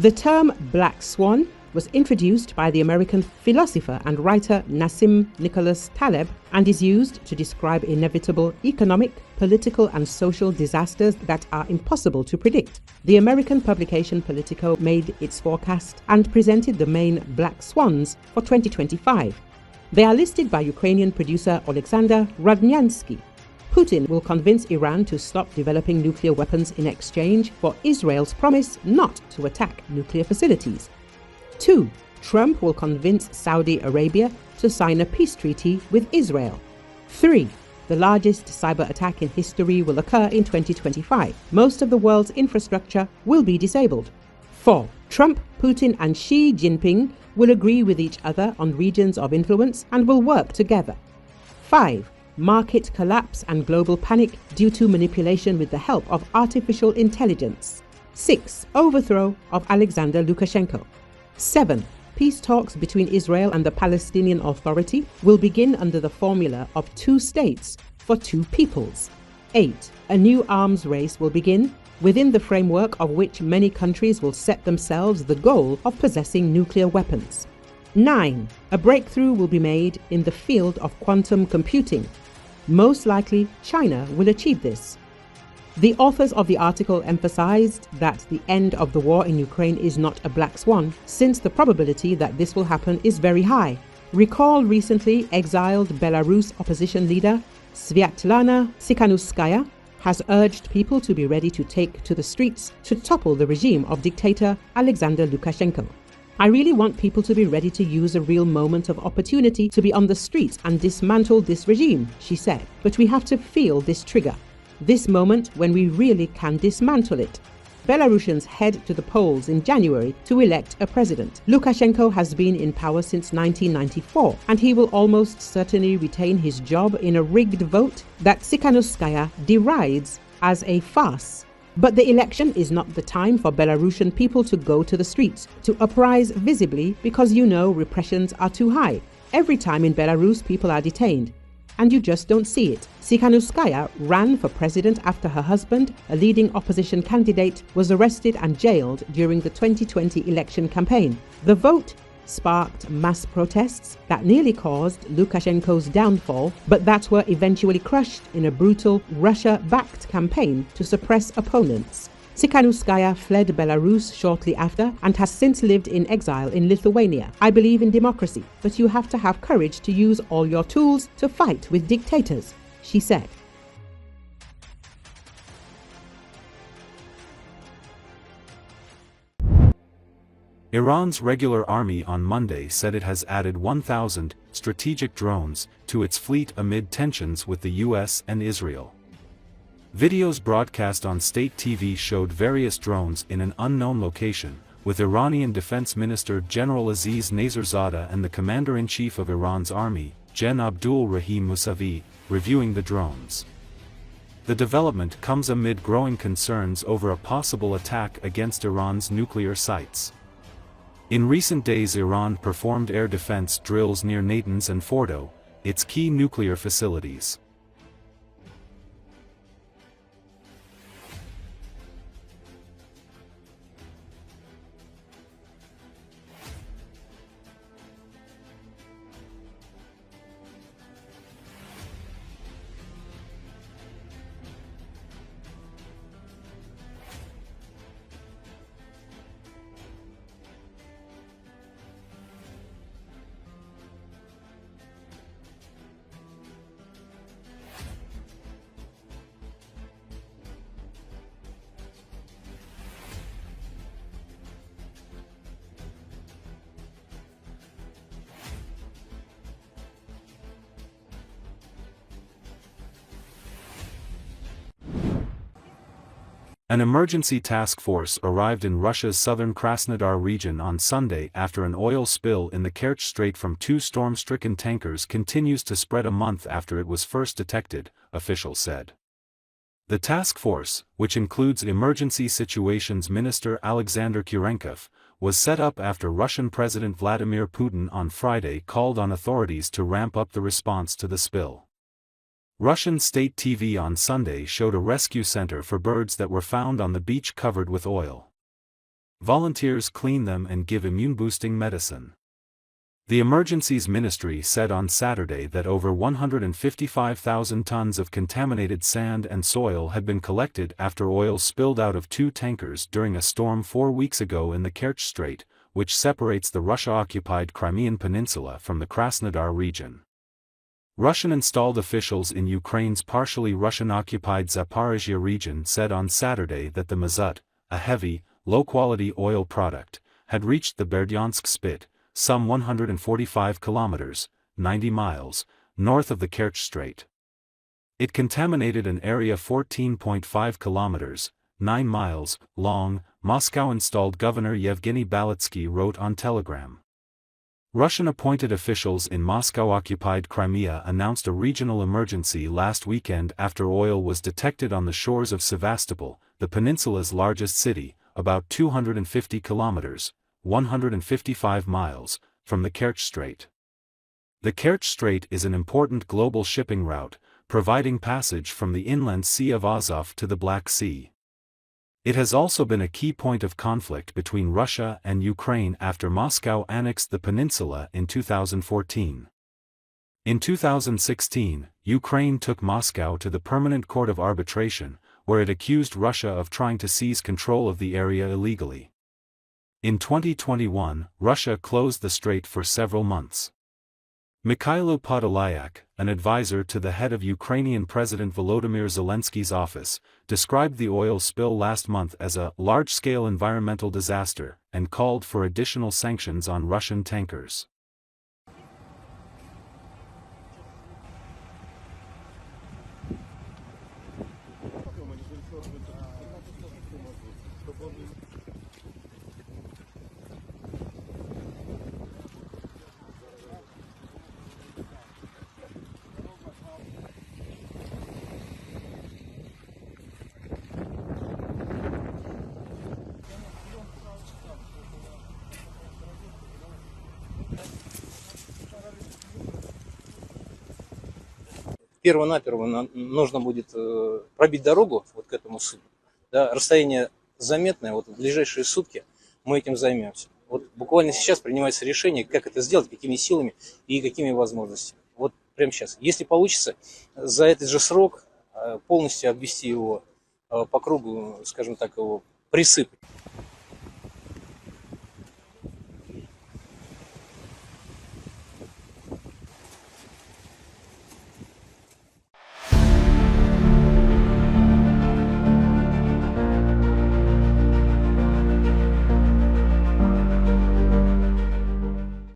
The term black swan was introduced by the American philosopher and writer Nassim Nicholas Taleb and is used to describe inevitable economic, political and social disasters that are impossible to predict. The American publication Politico made its forecast and presented the main black swans for 2025. They are listed by Ukrainian producer Oleksandr Rodnyanskyi. Putin will convince Iran to stop developing nuclear weapons in exchange for Israel's promise not to attack nuclear facilities. 2. Trump will convince Saudi Arabia to sign a peace treaty with Israel. 3. The largest cyber attack in history will occur in 2025. Most of the world's infrastructure will be disabled. 4. Trump, Putin and Xi Jinping will agree with each other on regions of influence and will work together. 5. Market collapse and global panic due to manipulation with the help of artificial intelligence. 6. Overthrow of Alexander Lukashenko. 7. Peace talks between Israel and the Palestinian Authority will begin under the formula of 2 states for 2 peoples. 8. A new arms race will begin, within the framework of which many countries will set themselves the goal of possessing nuclear weapons. 9. A breakthrough will be made in the field of quantum computing. Most likely, China will achieve this. The authors of the article emphasized that the end of the war in Ukraine is not a black swan, since the probability that this will happen is very high. Recall recently exiled Belarus opposition leader Sviatlana Tsikhanouskaya has urged people to be ready to take to the streets to topple the regime of dictator Alexander Lukashenko. I really want people to be ready to use a real moment of opportunity to be on the streets and dismantle this regime, she said. But we have to feel this trigger. This moment when we really can dismantle it. Belarusians head to the polls in January to elect a president. Lukashenko has been in power since 1994, and he will almost certainly retain his job in a rigged vote that Tsikhanouskaya derides as a farce. But the election is not the time for Belarusian people to go to the streets, to uprise visibly because repressions are too high. Every time in Belarus people are detained. And you just don't see it. Tsikhanouskaya ran for president after her husband, a leading opposition candidate, was arrested and jailed during the 2020 election campaign. The vote sparked mass protests that nearly caused Lukashenko's downfall, but that were eventually crushed in a brutal Russia-backed campaign to suppress opponents. Tsikhanouskaya fled Belarus shortly after and has since lived in exile in Lithuania. I believe in democracy, but you have to have courage to use all your tools to fight with dictators, she said. Iran's regular army on Monday said it has added 1,000 strategic drones to its fleet amid tensions with the US and Israel. Videos broadcast on state TV showed various drones in an unknown location, with Iranian Defense Minister General Aziz Naserzadeh and the Commander-in-Chief of Iran's army, Gen. Abdul Rahim Mousavi, reviewing the drones. The development comes amid growing concerns over a possible attack against Iran's nuclear sites. In recent days, Iran performed air defense drills near Natanz and Fordo, its key nuclear facilities. An emergency task force arrived in Russia's southern Krasnodar region on Sunday after an oil spill in the Kerch Strait from 2 storm-stricken tankers continues to spread a month after it was first detected, officials said. The task force, which includes Emergency Situations Minister Alexander Kurenkov, was set up after Russian President Vladimir Putin on Friday called on authorities to ramp up the response to the spill. Russian state TV on Sunday showed a rescue center for birds that were found on the beach covered with oil. Volunteers clean them and give immune-boosting medicine. The Emergencies Ministry said on Saturday that over 155,000 tons of contaminated sand and soil had been collected after oil spilled out of 2 tankers during a storm 4 weeks ago in the Kerch Strait, which separates the Russia-occupied Crimean Peninsula from the Krasnodar region. Russian-installed officials in Ukraine's partially Russian-occupied Zaporizhia region said on Saturday that the mazut, a heavy, low-quality oil product, had reached the Berdyansk Spit, some 145 kilometers, 90 miles, north of the Kerch Strait. It contaminated an area 14.5 kilometers, 9 miles, long, Moscow-installed Governor Yevgeny Balitsky wrote on Telegram. Russian-appointed officials in Moscow-occupied Crimea announced a regional emergency last weekend after oil was detected on the shores of Sevastopol, the peninsula's largest city, about 250 kilometers, 155 miles, from the Kerch Strait. The Kerch Strait is an important global shipping route, providing passage from the inland Sea of Azov to the Black Sea. It has also been a key point of conflict between Russia and Ukraine after Moscow annexed the peninsula in 2014. In 2016, Ukraine took Moscow to the Permanent Court of Arbitration, where it accused Russia of trying to seize control of the area illegally. In 2021, Russia closed the strait for several months. Mikhailo Podolyak, an advisor to the head of Ukrainian President Volodymyr Zelensky's office, described the oil spill last month as a large-scale environmental disaster and called for additional sanctions on Russian tankers. Перво-наперво нужно будет пробить дорогу вот к этому судну. Да, расстояние заметное, вот в ближайшие сутки мы этим займемся. Вот буквально сейчас принимается решение, как это сделать, какими силами и какими возможностями. Вот прямо сейчас. Если получится, за этот же срок полностью обвести его по кругу, скажем так, его присыпать.